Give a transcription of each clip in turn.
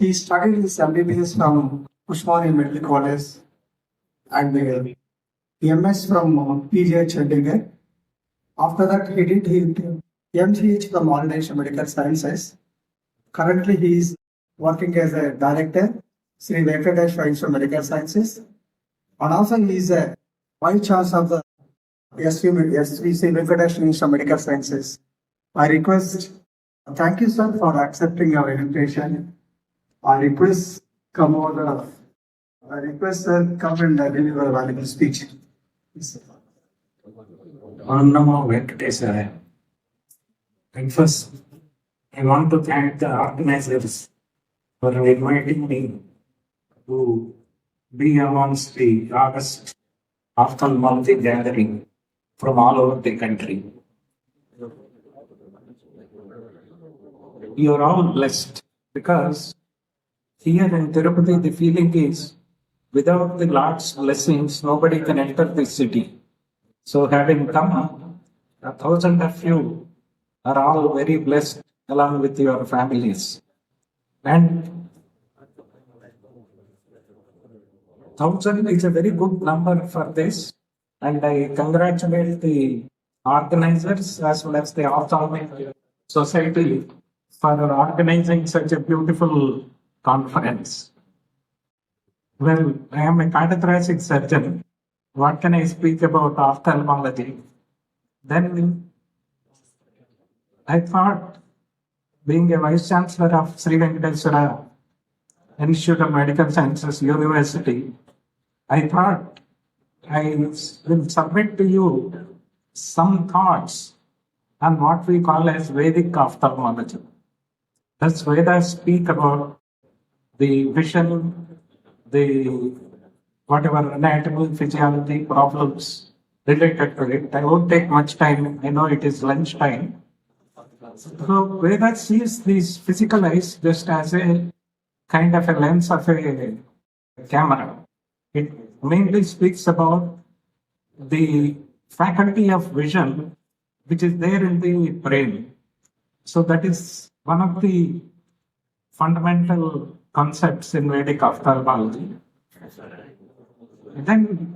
He studied his MBBS from Usmania Medical College and MS from PGH Chandigarh. After that, he did his MGH from All Nation Medical Sciences. Currently, he is working as a director, Sri Venkateshwara Institute of Medical Sciences, and also he is a vice chancellor of the SVC Venkateshwara Institute of Medical Sciences. I request, thank you, sir, for accepting our invitation. I request sir, come and deliver a valuable speech. Yes, Namo Venkateswaraya. And first, I want to thank the organizers for inviting me to be amongst the August Ophthalmology gathering from all over the country. You are all blessed because here in Tirupati the feeling is without the Lord's blessings nobody can enter this city. So having come, 1,000 of you are all very blessed along with your families. And 1,000 is a very good number for this. And I congratulate the organizers as well as the Ophthalmic Society for organizing such a beautiful conference. Well, I am a cardiothoracic surgeon. What can I speak about ophthalmology? Then I thought, being a vice chancellor of Sri Venkateshwara Institute of Medical Sciences University, I thought I will submit to you some thoughts on what we call as Vedic Ophthalmology. Thus, Vedas speak about the vision, the whatever anatomy, physiology problems related to it. I won't take much time. I know it is lunch time. So Vedas sees these physical eyes just as a kind of a lens of a camera. It mainly speaks about the faculty of vision which is there in the brain. So that is one of the fundamental concepts in Vedic ophthalmology. Then,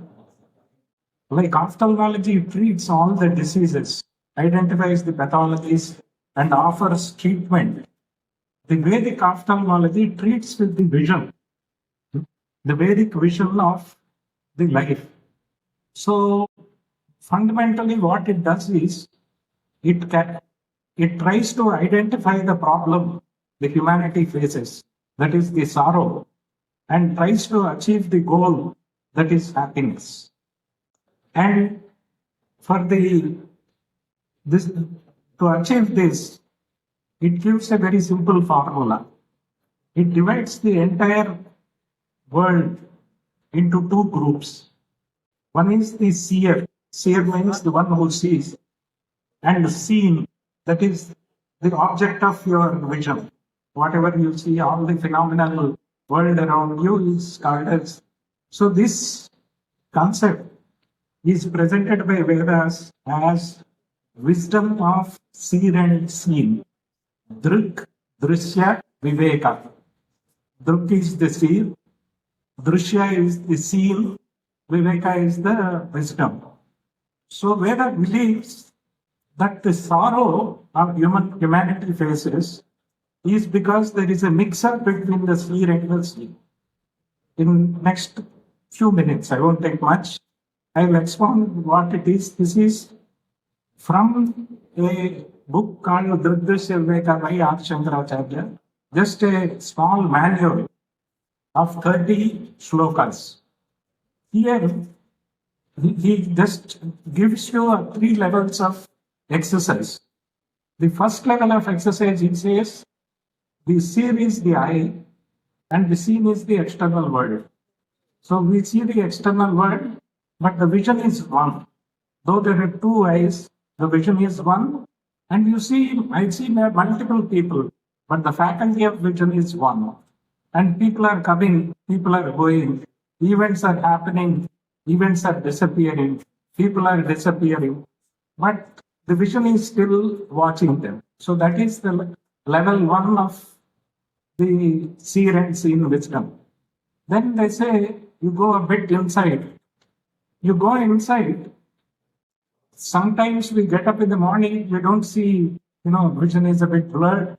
like ophthalmology treats all the diseases, identifies the pathologies, and offers treatment. The Vedic ophthalmology treats with the vision, the Vedic vision of the life. So, fundamentally, what it does is it tries to identify the problem the humanity faces, that is the sorrow, and tries to achieve the goal, that is happiness. And for to achieve this, it gives a very simple formula. It divides the entire world into two groups. One is the seer. Seer means the one who sees, and seen, that is the object of your vision. Whatever you see, all the phenomenal world around you is called as. So this concept is presented by Vedas as wisdom of seer and seen. Drik, Drishya, Viveka. Drik is the seer, Drishya is the seen, Viveka is the wisdom. So Veda believes that the sorrow of humanity faces is because there is a mix-up between the seer and the seen. In next few minutes, I won't take much, I will explain what it is. This is from a book called Dridrishya Viveka by Adi Shankaracharya, just a small manual of 30 shlokas. Here, he just gives you 3 levels of exercise. The first level of exercise, he says, the seer is the eye and the seen is the external world. So we see the external world, but the vision is one. Though there are 2 eyes, the vision is one. And you see, I see multiple people, but the faculty of vision is one. And people are coming, people are going, events are happening, events are disappearing, people are disappearing, but the vision is still watching them. So that is the level 1 of the seer and seen wisdom. Then they say you go a bit inside. You go inside. Sometimes we get up in the morning, we don't see, vision is a bit blurred.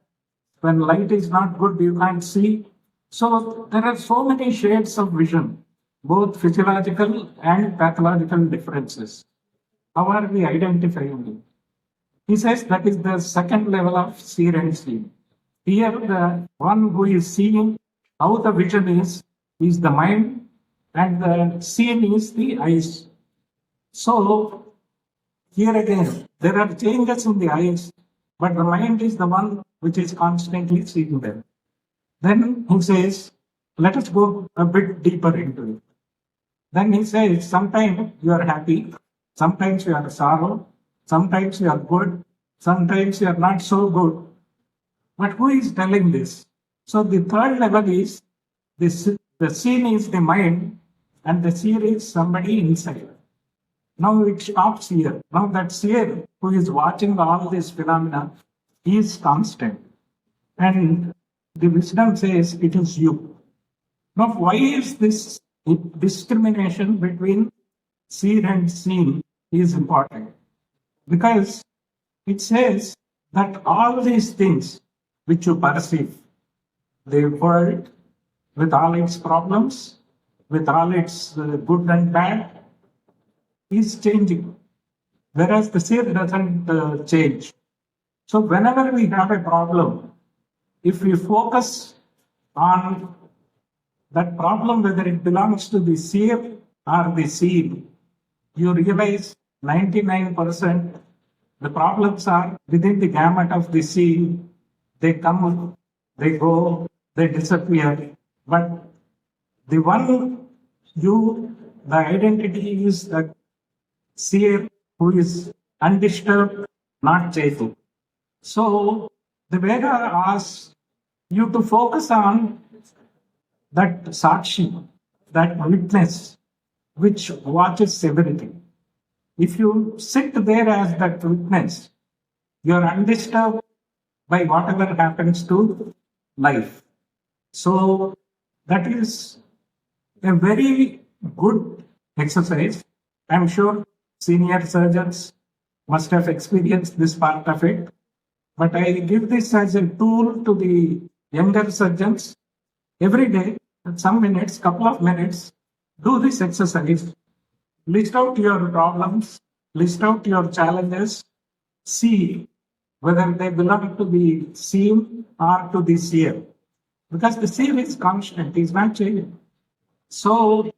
When light is not good, you can't see. So there are so many shades of vision, both physiological and pathological differences. How are we identifying them? He says that is the second level of seer and seen. Here, the one who is seeing how the vision is the mind, and the seeing is the eyes. So, here again, there are changes in the eyes, but the mind is the one which is constantly seeing them. Then he says, let us go a bit deeper into it. Then he says, sometimes you are happy, sometimes you are sorrow, sometimes you are good, sometimes you are not so good. But who is telling this? So the third level is this, the seen is the mind, and the seer is somebody inside. Now it stops here. Now that seer who is watching all these phenomena is constant. And the wisdom says it is you. Now why is this discrimination between seer and seen is important? Because it says that all these things which you perceive, the world with all its problems, with all its good and bad, is changing, whereas the seer doesn't change. So whenever we have a problem, if we focus on that problem, whether it belongs to the seer or the seen, you realize 99% the problems are within the gamut of the seen. They come, they go, they disappear. But the one the identity is the seer who is undisturbed, not chasing. So the Veda asks you to focus on that sakshi, that witness, which watches everything. If you sit there as that witness, you are undisturbed by whatever happens to life. So that is a very good exercise. I'm sure senior surgeons must have experienced this part of it. But I give this as a tool to the younger surgeons. Every day, some minutes, couple of minutes, do this exercise. List out your problems, list out your challenges, see whether they belong to the seen or to the seer. Because the seer is constant, is not changing. So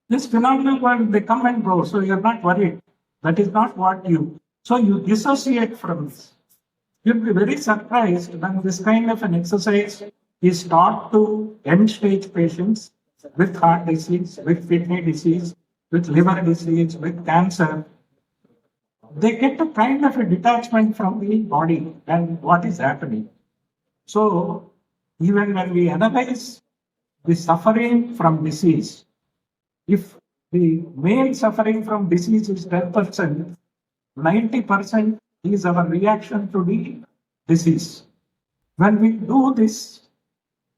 this phenomenal world, they come and go, so you're not worried. That is not what you. So you dissociate from this. You'll be very surprised when this kind of an exercise is taught to end-stage patients with heart disease, with kidney disease, with liver disease, with cancer. They get a kind of a detachment from the body and what is happening. So even when we analyze the suffering from disease, if the main suffering from disease is 10%, 90% is our reaction to the disease. When we do this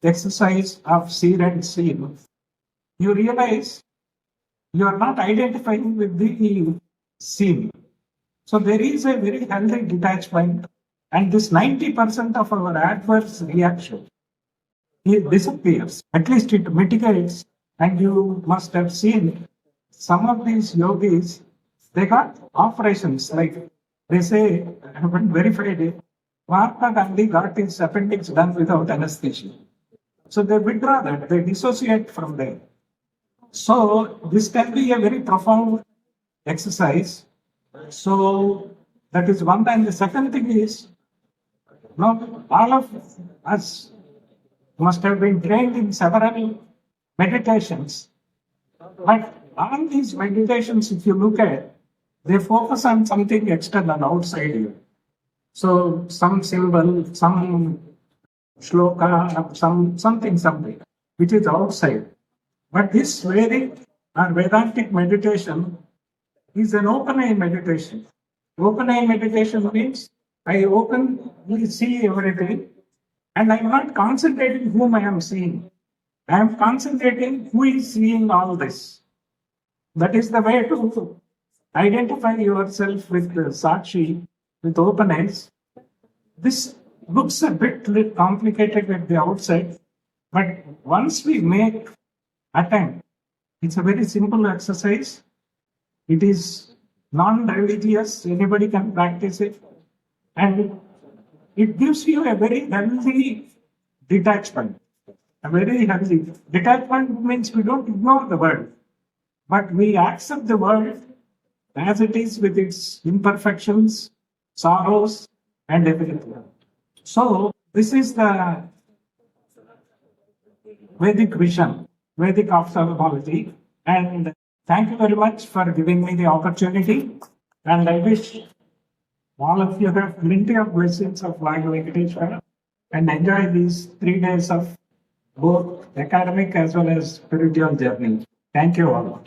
exercise of seer and seen, you realize you are not identifying with the seen. So there is a very healthy detachment, and this 90% of our adverse reaction, it disappears. At least it mitigates. And you must have seen some of these yogis, they got operations. Like they say, I haven't verified it, Mahatma Gandhi got his appendix done without anesthesia. So they withdraw that, they dissociate from there. So this can be a very profound exercise. So that is one thing. The second thing is, now all of us must have been trained in several meditations. But all these meditations, if you look at, they focus on something external, outside you. So some symbol, some shloka, something, which is outside. But this Vedic or Vedantic meditation is an open eye meditation. Open eye meditation means I openly see everything And I'm not concentrating whom I am seeing. I am concentrating who is seeing all this. That is the way to identify yourself with the Sakshi, with open eyes. This looks a bit complicated at the outset, but once we make attempt, it's a very simple exercise. It is non-religious, anybody can practice it, and it gives you a very healthy detachment. A very healthy detachment means we don't ignore the world, but we accept the world as it is with its imperfections, sorrows, and everything. So, this is the Vedic vision, Vedic Ophthalmology, and thank you very much for giving me the opportunity. And I wish all of you have plenty of blessings of Lord Venkateshwara and enjoy these 3 days of both academic as well as spiritual journey. Thank you all.